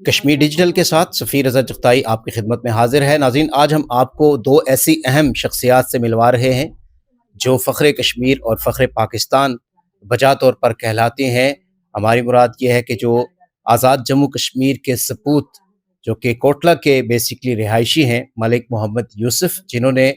Kashmir digital کے ساتھ سفیر رضا چغتائی آپ کی خدمت میں حاضر ہے۔ ناظرین، آج ہم آپ کو دو ایسی اہم شخصیات سے ملوا رہے ہیں جو فخر کشمیر اور فخر پاکستان بجا طور پر کہلاتے ہیں۔ ہماری مراد یہ ہے کہ جو آزاد جموں کشمیر کے سپوت جو کہ کوٹلہ کے بیسکلی رہائشی ہیں، ملک محمد یوسف، جنہوں نے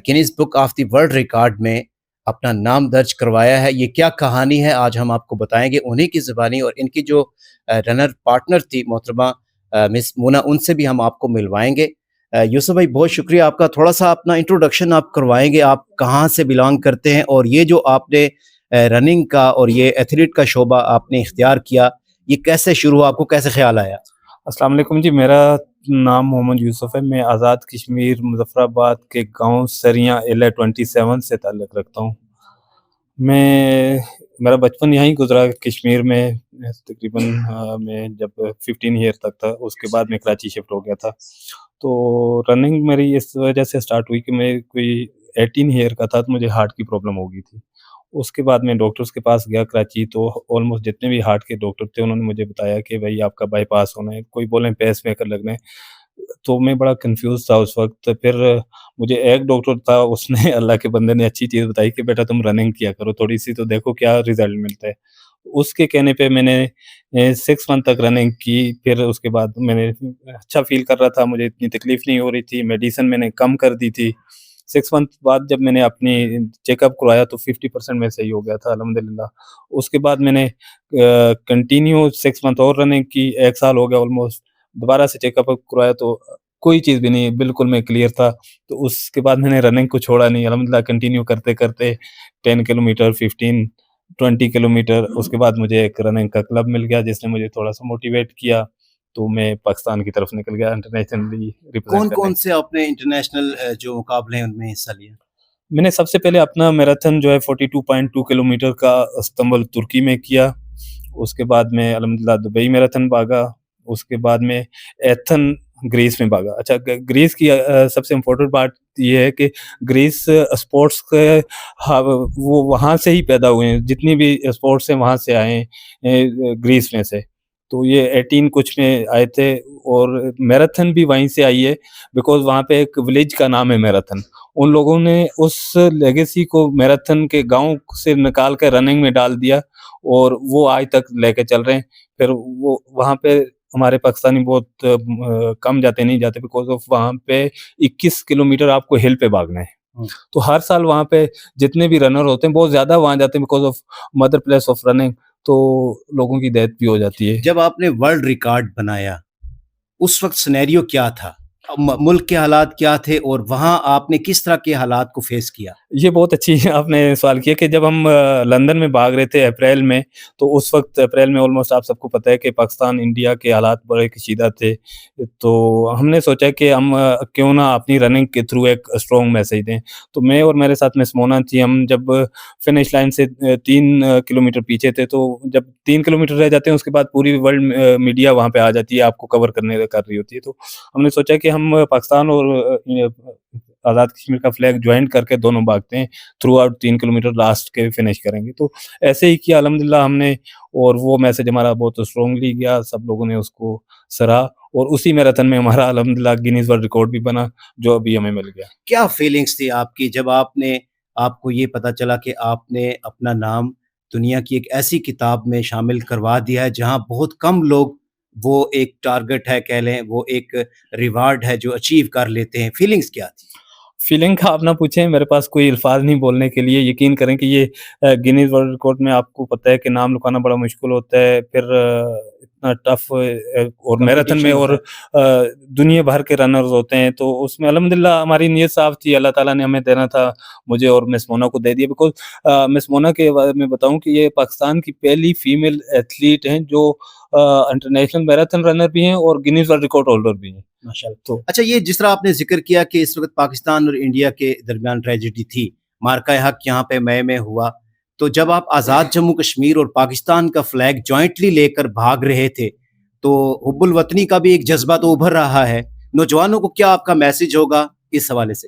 Guinness book of the world record میں اپنا نام درج کروایا ہے۔ یہ کیا کہانی ہے آج ہم آپ کو بتائیں گے انہی کی زبانی، اور ان کی جو رنر پارٹنر تھی محترمہ مس مونا، ان سے بھی ہم آپ کو ملوائیں گے۔ یوسف بھائی، بہت شکریہ آپ کا۔ تھوڑا سا اپنا انٹروڈکشن آپ کروائیں گے، آپ کہاں سے بلانگ کرتے ہیں، اور یہ جو آپ نے رننگ کا اور یہ ایتھلیٹ کا شعبہ آپ نے اختیار کیا، یہ کیسے شروع ہوا، آپ کو کیسے خیال آیا؟ السلام علیکم جی، میرا نام محمد یوسف ہے۔ میں آزاد کشمیر مظفر آباد کے گاؤں سریاں ایلہ 27 سے تعلق رکھتا ہوں۔ میرا بچپن یہیں گزرا کشمیر میں، تقریباً میں جب 15 ایئر تک تھا، اس کے بعد میں کراچی شفٹ ہو گیا تھا۔ تو رننگ میری اس وجہ سے سٹارٹ ہوئی کہ میں کوئی 18 ایئر کا تھا تو مجھے ہارٹ کی پرابلم ہو گئی تھی۔ اس کے بعد میں ڈاکٹرز کے پاس گیا کراچی، تو آلموسٹ جتنے بھی ہارٹ کے ڈاکٹر تھے انہوں نے مجھے بتایا کہ بھائی آپ کا بائی پاس ہونا ہے، کوئی بولیں پیس میکر لگنا ہے۔ تو میں بڑا کنفیوز تھا اس وقت۔ پھر مجھے ایک ڈاکٹر تھا، اس نے اللہ کے بندے نے اچھی چیز بتائی کہ بیٹا تم رننگ کیا کرو تھوڑی سی، تو دیکھو کیا رزلٹ ملتا ہے۔ اس کے کہنے پہ میں نے 6 منتھ تک رننگ کی۔ پھر اس کے بعد میں نے اچھا فیل کر رہا تھا، مجھے اتنی تکلیف نہیں ہو رہی تھی، میڈیسن میں نے کم کر دی تھی۔ 6 منتھ بعد جب میں نے اپنی چیک اپ کروایا تو 50% میں صحیح ہو گیا تھا الحمدللہ۔ اس کے بعد میں نے کنٹینیو 6 منتھ اور رننگ کی، 1 سال ہو گیا آلموسٹ۔ دوبارہ سے چیک اپ کروایا تو کوئی چیز بھی نہیں، بالکل میں کلیئر تھا۔ تو اس کے بعد میں نے رننگ کو چھوڑا نہیں، الحمدللہ کنٹینیو کرتے کرتے 10 کلومیٹر، 15، 20 کلومیٹر۔ اس کے بعد مجھے ایک رننگ کا کلب مل گیا جس نے مجھے تھوڑا سا موٹیویٹ کیا، تو میں پاکستان کی طرف نکل گیا انٹرنیشنلی ریپرزینٹ کرنے۔ کون سے آپ نے انٹرنیشنل جو مقابلے ہیں ان میں حصہ لیا؟ میں نے سب سے پہلے اپنا میراتھن جو ہے 42.2 کلومیٹر کا استنبول ترکی میں کیا۔ اس کے بعد میں الحمدللہ دبئی میراتھن بھاگا۔ اس کے بعد میں ایتھن گریس میں بھاگا۔ اچھا، گریس کی سب سے امپورٹنٹ بات یہ ہے کہ گریس اسپورٹس کے وہ وہاں سے ہی پیدا ہوئے ہیں، جتنی بھی اسپورٹس ہیں وہاں سے آئے ہیں گریس میں سے۔ تو یہ 18 کچھ میں آئے تھے، اور میراتھن بھی وہیں سے آئی ہے، بیکاز وہاں پہ ایک ولیج کا نام ہے میراتھن۔ ان لوگوں نے اس لیگیسی کو میراتھن کے گاؤں سے نکال کر رننگ میں ڈال دیا، اور وہ آج تک لے کے چل رہے ہیں۔ پھر وہ وہاں پہ ہمارے پاکستانی بہت کم جاتے، نہیں جاتے، بیکاز آف وہاں پہ 21 کلومیٹر آپ کو ہل پہ بھاگنا ہے۔ تو ہر سال وہاں پہ جتنے بھی رنر ہوتے ہیں بہت زیادہ وہاں جاتے ہیں، because of mother place of running, تو لوگوں کی ڈیتھ بھی ہو جاتی ہے۔ جب آپ نے ورلڈ ریکارڈ بنایا اس وقت سینیریو کیا تھا، ملک کے حالات کیا تھے، اور وہاں آپ نے کس طرح کے حالات کو فیس کیا؟ یہ بہت اچھی آپ نے سوال کیا کہ جب ہم لندن میں بھاگ رہے تھے اپریل میں، تو اس وقت اپریل میں آلموسٹ آپ سب کو پتہ ہے کہ پاکستان انڈیا کے حالات بڑے کشیدہ تھے۔ تو ہم نے سوچا کہ ہم کیوں نہ اپنی رننگ کے تھرو ایک اسٹرانگ میسیج دیں۔ تو میں اور میرے ساتھ مس مونا تھی، ہم جب فنش لائن سے 3 کلومیٹر پیچھے تھے، تو جب 3 کلومیٹر رہ جاتے ہیں اس کے بعد پوری ورلڈ میڈیا وہاں پہ آ جاتی ہے، آپ کو کور کر رہی ہوتی ہے۔ تو ہم نے سوچا کہ ہم پاکستان اور آزاد کشمیر کا فلیگ جوائنٹ کر کے دونوں بھاگتے ہیں، تھرو آؤٹ 3 کلومیٹر لاسٹ کے فنش کریں گے۔ تو ایسے ہی کیا الحمدللہ ہم نے، اور وہ میسج ہمارا بہت اسٹرانگلی گیا، سب لوگوں نے اس کو سراہا، اور اسی میراتھن میں ہمارا الحمدللہ گینیز ورلڈ ریکارڈ بھی بنا، جو ابھی ہمیں مل گیا۔ کیا فیلنگز تھی آپ کی جب آپ کو یہ پتا چلا کہ آپ نے اپنا نام دنیا کی ایک ایسی کتاب میں شامل کروا دیا ہے جہاں بہت کم لوگ وہ ایک ٹارگٹ ہے، کہہ لیں وہ ایک ریوارڈ ہے جو اچیو کر لیتے ہیں؟ فیلنگز کیا تھی؟ فیلنگ کا آپ نہ پوچھیں، میرے پاس کوئی الفاظ نہیں بولنے کے لیے۔ یقین کریں کہ یہ گینیز ورلڈ ریکارڈ میں آپ کو پتہ ہے کہ نام لکھوانا بڑا مشکل ہوتا ہے، پھر اتنا ٹف، اور میراتھن میں اور دنیا بھر کے رنرز ہوتے ہیں، تو اس میں الحمدللہ ہماری نیت صاف تھی، اللہ تعالیٰ نے ہمیں دینا تھا، مجھے اور مس مونا کو دے دیا۔ بیکاز مس مونا کے بارے میں بتاؤں کہ یہ پاکستان کی پہلی فیمیل ایتھلیٹ ہیں جو انٹرنیشنل میراتھن رنر بھی ہیں اور گینیز ورلڈ ریکارڈ ہولڈر بھی ہیں۔ تو اچھا، یہ جس طرح آپ نے ذکر کیا کہ اس وقت پاکستان اور انڈیا کے درمیان ٹریجڈی تھی، مارکہ حق یہاں پہ مئی میں ہوا، تو جب آپ آزاد جموں کشمیر اور پاکستان کا فلیگ جوائنٹلی لے کر بھاگ رہے تھے تو حب الوطنی کا بھی ایک جذبہ تو ابھر رہا ہے، نوجوانوں کو کیا آپ کا میسج ہوگا اس حوالے سے؟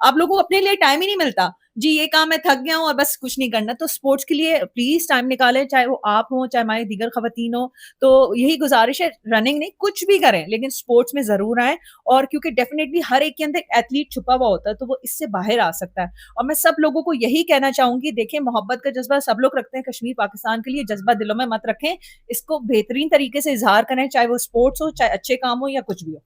آپ لوگوں کو اپنے لیے ٹائم ہی نہیں ملتا جی, یہ کام میں تھک گیا ہوں اور بس کچھ نہیں کرنا. تو اسپورٹس کے لیے پلیز ٹائم نکالیں, چاہے وہ آپ ہوں چاہے ہماری دیگر خواتین ہوں. تو یہی گزارش ہے, رننگ نہیں کچھ بھی کریں لیکن اسپورٹس میں ضرور آئیں, اور کیونکہ ڈیفینیٹلی ہر ایک کے اندر ایتھلیٹ چھپا ہوا ہوتا ہے تو وہ اس سے باہر آ سکتا ہے. اور میں سب لوگوں کو یہی کہنا چاہوں گی, دیکھیں محبت کا جذبہ سب لوگ رکھتے ہیں, کشمیر پاکستان کے لیے جذبہ دلوں میں مت رکھیں, اس کو بہترین طریقے سے اظہار کریں, چاہے وہ اسپورٹس ہو چاہے اچھے کام ہو یا کچھ بھی ہو.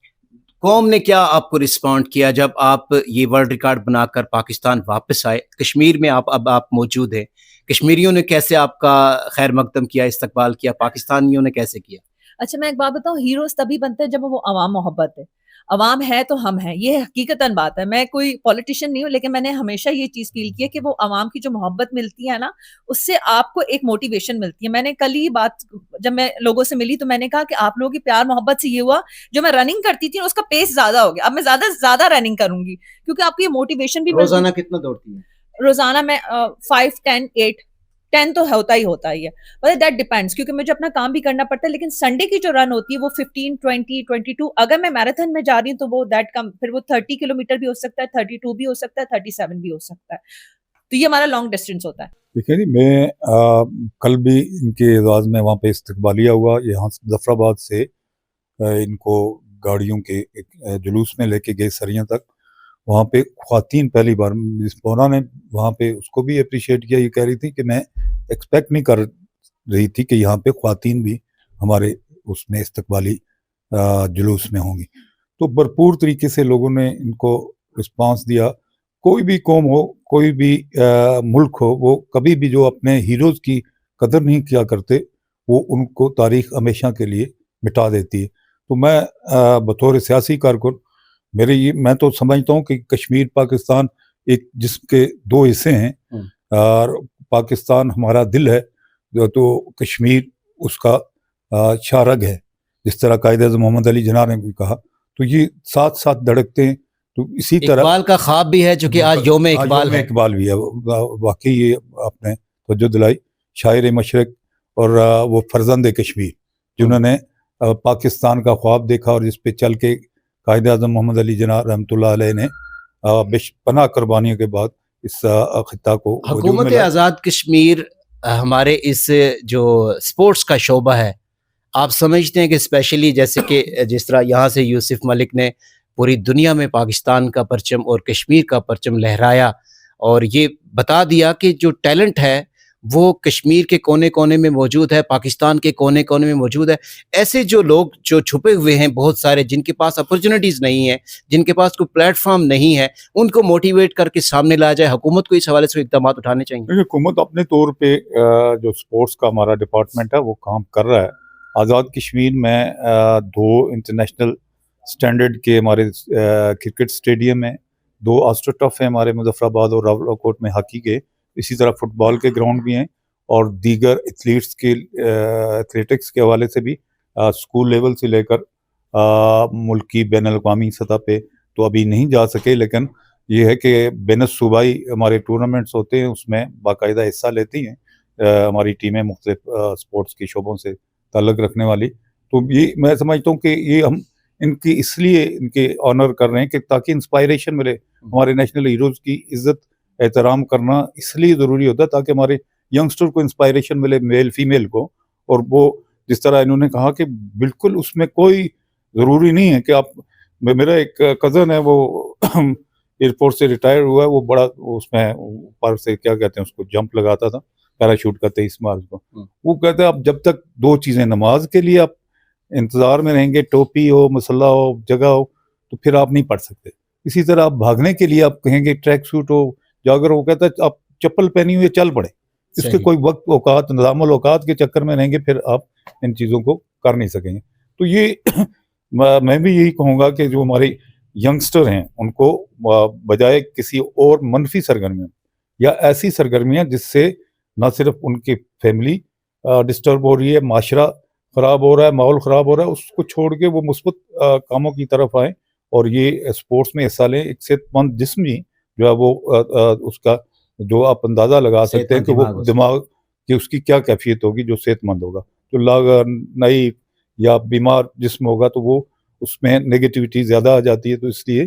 قوم نے کیا آپ کو رسپونڈ کیا جب آپ یہ ورلڈ ریکارڈ بنا کر پاکستان واپس آئے؟ کشمیر میں اب آپ موجود ہیں, کشمیریوں نے کیسے آپ کا خیر مقدم کیا, استقبال کیا, پاکستانیوں نے کیسے کیا؟ اچھا میں ایک بات بتاؤں, ہیروز تبھی بنتے ہیں جب وہ عوام محبت ہے. عوام ہے تو ہم ہیں, یہ حقیقتاً بات ہے. میں کوئی پولیٹیشین نہیں ہوں لیکن میں نے ہمیشہ یہ چیز فیل کی ہے کہ وہ عوام کی جو محبت ملتی ہے نا, اس سے آپ کو ایک موٹیویشن ملتی ہے. میں نے کل ہی بات جب میں لوگوں سے ملی تو میں نے کہا کہ آپ لوگوں کی پیار محبت سے یہ ہوا, جو میں رننگ کرتی تھی اس کا پیس زیادہ ہو گیا, اب میں زیادہ سے زیادہ رننگ کروں گی کیونکہ آپ کو یہ موٹیویشن بھی روزانہ کتنا دوڑتی ہیں؟ روزانہ میں 5 10 8 10 تو ہوتا ہی ہے, but that depends کیونکہ مجھے اپنا کام بھی کرنا پڑتا ہے. لیکن سنڈے کی جو رن ہوتی ہے وہ 15 20 22, اگر میں میراتھن میں جا رہی ہوں تو وہ دیٹ کم, پھر وہ 30 کلومیٹر بھی ہو سکتا ہے, 32 بھی ہو سکتا ہے, 37 بھی ہو سکتا ہے. تو یہ ہمارا لانگ ڈسٹینس ہوتا ہے. دیکھیے جی, میں کل بھی ان کے اعزاز میں وہاں پہ استقبالیہ ہوا. یہاں ظفر آباد سے ان کو گاڑیوں کے ایک جلوس میں لے کے گئے سریاں تک. وہاں پہ خواتین پہلی بار, جس پونا نے وہاں پہ اس کو بھی اپریشیٹ کیا, یہ کہہ رہی تھی کہ میں ایکسپیکٹ نہیں کر رہی تھی کہ یہاں پہ خواتین بھی ہمارے اس میں استقبالی جلوس میں ہوں گی. تو بھرپور طریقے سے لوگوں نے ان کو رسپانس دیا. کوئی بھی قوم ہو, کوئی بھی ملک ہو, وہ کبھی بھی جو اپنے ہیروز کی قدر نہیں کیا کرتے وہ ان کو تاریخ ہمیشہ کے لیے مٹا دیتی ہے. تو میں بطور سیاسی کارکن میں تو سمجھتا ہوں کہ کشمیر پاکستان ایک جسم کے دو حصے ہیں, اور پاکستان ہمارا دل ہے, تو کشمیر اس کا شارگ ہے, جس طرح قائد اعظم محمد علی جناح نے بھی کہا. تو یہ ساتھ ساتھ دھڑکتے ہیں. تو اسی طرح اقبال کا خواب بھی ہے جو کہ آج یوم اقبال ہے. اقبال بھی ہے. واقعی یہ آپ نے توجہ دلائی, شاعر مشرق اور وہ فرزند کشمیر جنہوں نے پاکستان کا خواب دیکھا, اور جس پہ چل کے قائد اعظم محمد علی جناح رحمۃ اللہ علیہ نے پناہ قربانیوں کے بعد اس خطہ کو حکومت آزاد کشمیر ہمارے اس جو سپورٹس کا شعبہ ہے, آپ سمجھتے ہیں کہ اسپیشلی جیسے کہ جس طرح یہاں سے یوسف ملک نے پوری دنیا میں پاکستان کا پرچم اور کشمیر کا پرچم لہرایا, اور یہ بتا دیا کہ جو ٹیلنٹ ہے وہ کشمیر کے کونے کونے میں موجود ہے, پاکستان کے کونے کونے میں موجود ہے. ایسے جو لوگ جو چھپے ہوئے ہیں بہت سارے, جن کے پاس اپرچونیٹیز نہیں ہیں, جن کے پاس کوئی پلیٹ فارم نہیں ہے, ان کو موٹیویٹ کر کے سامنے لایا جائے. حکومت کو اس حوالے سے اقدامات اٹھانے چاہیے. حکومت اپنے طور پہ جو سپورٹس کا ہمارا ڈپارٹمنٹ ہے وہ کام کر رہا ہے. آزاد کشمیر میں 2 انٹرنیشنل سٹینڈرڈ کے ہمارے کرکٹ اسٹیڈیم ہیں, 2 آسٹرو ٹف ہیں ہمارے مظفر آباد اور راولاکوٹ میں ہاکی کے. اسی طرح فٹ بال کے گراؤنڈ بھی ہیں, اور دیگر ایتھلیٹکس کے حوالے سے بھی اسکول لیول سے لے کر ملکی بین الاقوامی سطح پہ تو ابھی نہیں جا سکے. لیکن یہ ہے کہ بین الصوبائی ہمارے ٹورنامنٹس ہوتے ہیں, اس میں باقاعدہ حصہ لیتی ہیں ہماری ٹیمیں مختلف اسپورٹس کے شعبوں سے تعلق رکھنے والی. تو یہ میں سمجھتا ہوں کہ یہ ہم ان کی اس لیے ان کے آنر کر رہے ہیں کہ تاکہ انسپائریشن ملے. ہمارے نیشنل ہیروز کی عزت احترام کرنا اس لیے ضروری ہوتا ہے تاکہ ہمارے ینگسٹر کو انسپائریشن ملے, میل فیمیل کو. اور وہ جس طرح انہوں نے کہا کہ بالکل اس میں کوئی ضروری نہیں ہے کہ آپ, میرا ایک کزن ہے وہ ایئرپورٹ سے ریٹائر ہوا ہے, وہ بڑا اس میں پر سے کیا کہتے ہیں اس کو جمپ لگاتا تھا, پیراشوٹ کا 23 مارچ کو. وہ کہتے ہیں آپ جب تک 2 چیزیں, نماز کے لیے آپ انتظار میں رہیں گے, ٹوپی ہو, مسلح ہو, جگہ ہو, تو پھر آپ نہیں پڑھ سکتے. اسی طرح آپ بھاگنے کے لیے آپ کہیں گے ٹریک سوٹ ہو, جاگر ہو, کہتا ہے آپ چپل پہنی ہوئی چل پڑے. اس کے کوئی وقت اوقات, نظام الاوقات کے چکر میں رہیں گے, پھر آپ ان چیزوں کو کر نہیں سکیں گے. تو یہ میں بھی یہی کہوں گا کہ جو ہمارے ینگسٹر ہیں ان کو بجائے کسی اور منفی سرگرمیوں یا ایسی سرگرمیاں جس سے نہ صرف ان کی فیملی ڈسٹرب ہو رہی ہے, معاشرہ خراب ہو رہا ہے, ماحول خراب ہو رہا ہے, اس کو چھوڑ کے وہ مثبت کاموں کی طرف آئیں اور یہ اسپورٹس میں حصہ لیں. ایک صحت مند جسم ہی جو ہے وہ اس کا جو آپ اندازہ لگا سکتے ہیں کہ وہ دماغ کی اس کی کیا کیفیت ہوگی جو صحت مند ہوگا. جو نئی یا بیمار جسم ہوگا تو وہ اس میں نگیٹیوٹی زیادہ آ جاتی ہے. تو اس لیے